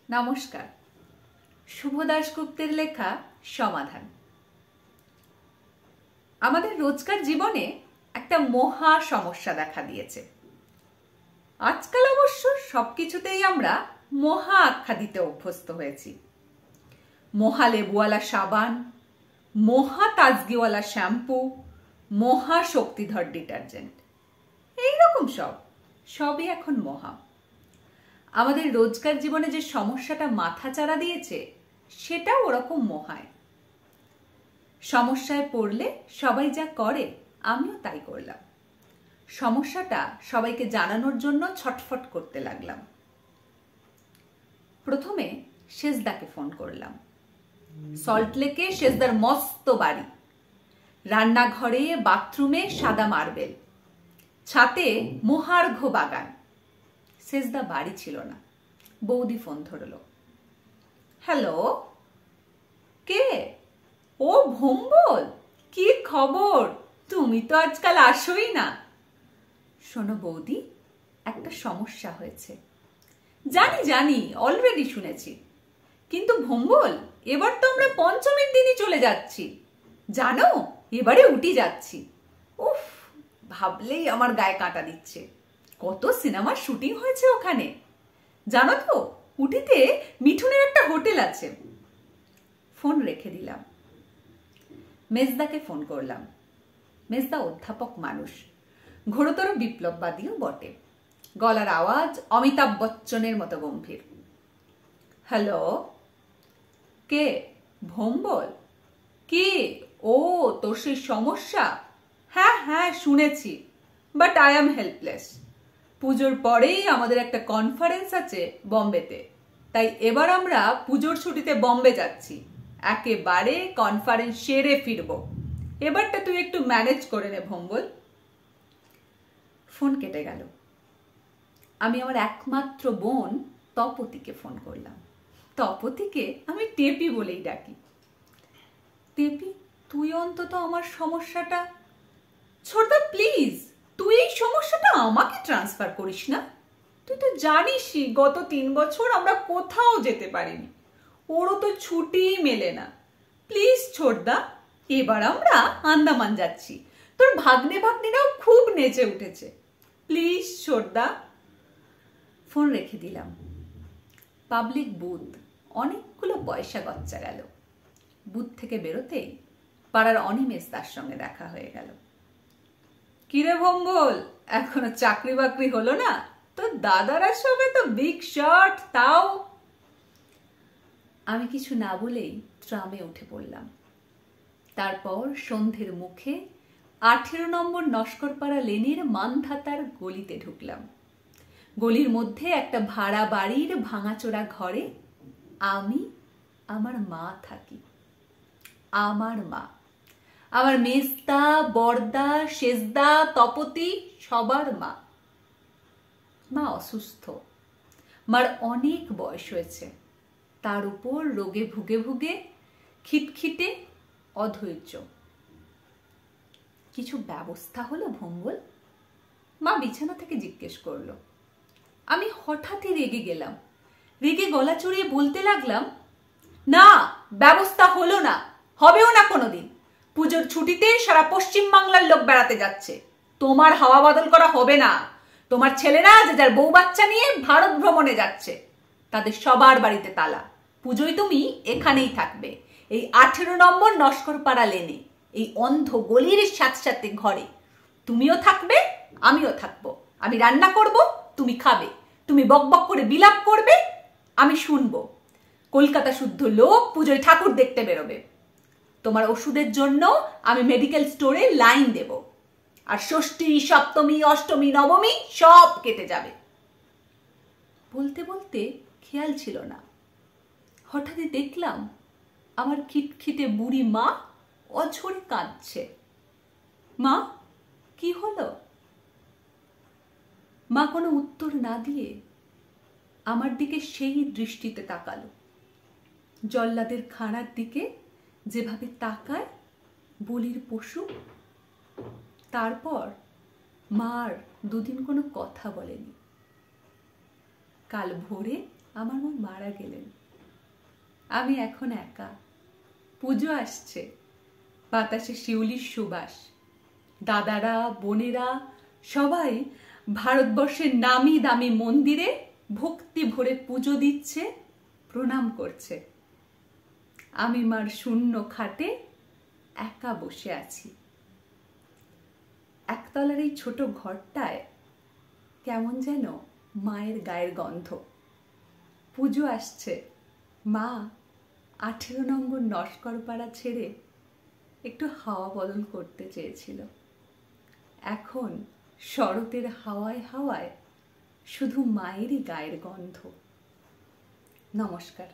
নমস্কার। শুভ দাশগুপ্তের লেখা সমাধান। আমাদের রোজকার জীবনে একটা মহা সমস্যা দেখা দিয়েছে। আজকাল অবশ্য সবকিছুতেই আমরা মহা আখ্যা দিতে অভ্যস্ত হয়েছি। মহা লেবুওয়ালা সাবান, মহা তাজগিওয়ালা শ্যাম্পু, মহা শক্তিধর ডিটারজেন্ট, এইরকম সবই এখন মহা। আমাদের রোজকার জীবনে যে সমস্যাটা মাথাচাড়া দিয়েছে সেটাও ওরকম মহায়। সমস্যায় পড়লে সবাই যা করে আমিও তাই করলাম। সমস্যাটা সবাইকে জানানোর জন্য ছটফট করতে লাগলাম। প্রথমে শেষদাকে ফোন করলাম। সল্টলেকে শেষদার মস্ত বাড়ি, রান্নাঘরে বাথরুমে সাদা মার্বেল, ছাতে মহার্ঘ বাগান। শেষদা বাড়ি ছিল না। বৌদি ফোন ধরলো। হ্যালো, কে? ও ভম্বল, কি খবর? তুমি তো আজকাল আসোই না। শোনো বৌদি, একটা সমস্যা হয়েছে। জানি অলরেডি শুনেছি, কিন্তু ভম্বল এবার তো আমরা পঞ্চমীর দিনই চলে যাচ্ছি। জানো, এবারে উটি যাচ্ছি। উফ, ভাবলেই আমার গায়ে কাঁটা দিচ্ছে। কত সিনেমার শুটিং হয়েছে ওখানে। জানো তো, উটিতে মিঠুনের একটা হোটেল আছে। ফোন রেখে দিলাম। মেজদাকে ফোন করলাম। মেজদা অধ্যাপক মানুষ, ঘোরতর বিপ্লববাদীও বটে। গলার আওয়াজ অমিতাভ বচ্চনের মতো গম্ভীর। হ্যালো, কে? ভম্বল? কি? ও, তোর সেই সমস্যা? হ্যাঁ শুনেছি, বাট আই অ্যাম হেল্পলেস। পুজোর পরেই আমাদের একটা কনফারেন্স আছে বম্বেতে, তাই এবার আমরা পুজোর ছুটিতে বম্বে যাচ্ছি। একেবারে কনফারেন্স সেরে ফিরবো। এবারটা তুই একটু ম্যানেজ করে নে ভম্বল। ফোন কেটে গেল। আমি আমার একমাত্র বোন তপতিকে ফোন করলাম। তপতিকে আমি টেপি বলেই ডাকি। টেপি, তুই অন্তত আমার সমস্যাটা... ছোটদা প্লিজ, তুই এই সমস্যাটা আমাকে ট্রান্সফার করিস না। তুই তো জানিসই গত 3 বছর আমরা কোথাও যেতে পারিনি। ওরও তো ছুটিই মেলে না। প্লিজ ছোটদা, এবার আমরা আন্দামান যাচ্ছি। তোর ভাগ্নেরাও খুব নেচে উঠেছে। প্লিজ ছোটদা। ফোন রেখে দিলাম। পাবলিক বুথ, অনেকগুলো পয়সা গচ্চা গেল। বুথ থেকে বেরোতেই পাড়ার অনিমেষ তার সঙ্গে দেখা হয়ে গেল। কিরে ভম্বল, এখনো চাকরি বাকরি হলো না? তোর দাদারা সবে তো বিগ শট। তাও আমি কিছু না বলেই ট্রামে উঠে পড়লাম। তারপর সন্ধ্যের মুখে 18 নম্বর নস্করপাড়া লেনের মানধাতার গলিতে ঢুকলাম। গলির মধ্যে একটা ভাড়া বাড়ির ভাঙাচোরা ঘরে আমি, আমার মা থাকি। আমার মা, আমার মেজদা, বড়দা, শেষদা, তপতি, সবার মা। মা অসুস্থ। মার অনেক বয়স হয়েছে। তার উপর রোগে ভুগে খিটখিটে, অধৈর্য। কিছু ব্যবস্থা হলো ভম্বল? মা বিছানা থেকে জিজ্ঞেস করলো। আমি হঠাৎই রেগে গেলাম। রেগে গলা চড়িয়ে বলতে লাগলাম, না, ব্যবস্থা হলো না, হবেও না কোনোদিন। পুজোর ছুটিতে সারা পশ্চিম বাংলার লোক বেড়াতে যাচ্ছে। তোমার হাওয়া বদল করা হবে না। তোমার ছেলেরা যে যার বউ বাচ্চা নিয়ে ভারত ভ্রমণে যাচ্ছে, তাদের সবার বাড়িতে তালা। পুজোয় তুমি এখানেই থাকবে, এই 18 নম্বর নস্করপাড়া লেনে, এই অন্ধ গলির সাথে ঘরে। তুমিও থাকবে, আমিও থাকবো। আমি রান্না করব, তুমি খাবে। তুমি বকবক করে বিলাপ করবে, আমি শুনবো। কলকাতা শুদ্ধ লোক পুজোয় ঠাকুর দেখতে বেরোবে। তোমার ওষুধের জন্য আমি মেডিকেল স্টোরে লাইন দেব। আর ষষ্ঠী, সপ্তমী, অষ্টমী, নবমী সব কেটে যাবে। বলতে বলতে খেয়াল ছিল না, হঠাৎই দেখলাম আমার খিটখিটে বুড়ি মা অঝরে কাঁদছে। মা, কি হলো? মা কোনো উত্তর না দিয়ে আমার দিকে সেই দৃষ্টিতে তাকালো, জল্লাদের খাঁড়ার দিকে যেভাবে তাকায় বলির পশু। তারপর মার 2 দিন কোনো কথা বলেনি। কাল ভোরে আমার মা মারা গেলেন। আমি এখন একা। পুজো আসছে, বাতাসে শিউলির সুবাস। দাদারা, বোনেরা সবাই ভারতবর্ষের নামি দামি মন্দিরে ভক্তি ভরে পুজো দিচ্ছে, প্রণাম করছে। আমি মার শূন্য খাটে একা বসে আছি। একতলার এই ছোট ঘরটায় কেমন যেন মায়ের গায়ের গন্ধ। পুজো আসছে, মা 18 নম্বর নস্করপাড়া ছেড়ে একটু হাওয়া বদল করতে চেয়েছিল। এখন শরতের হাওয়ায় হাওয়ায় শুধু মায়েরই গায়ের গন্ধ। নমস্কার।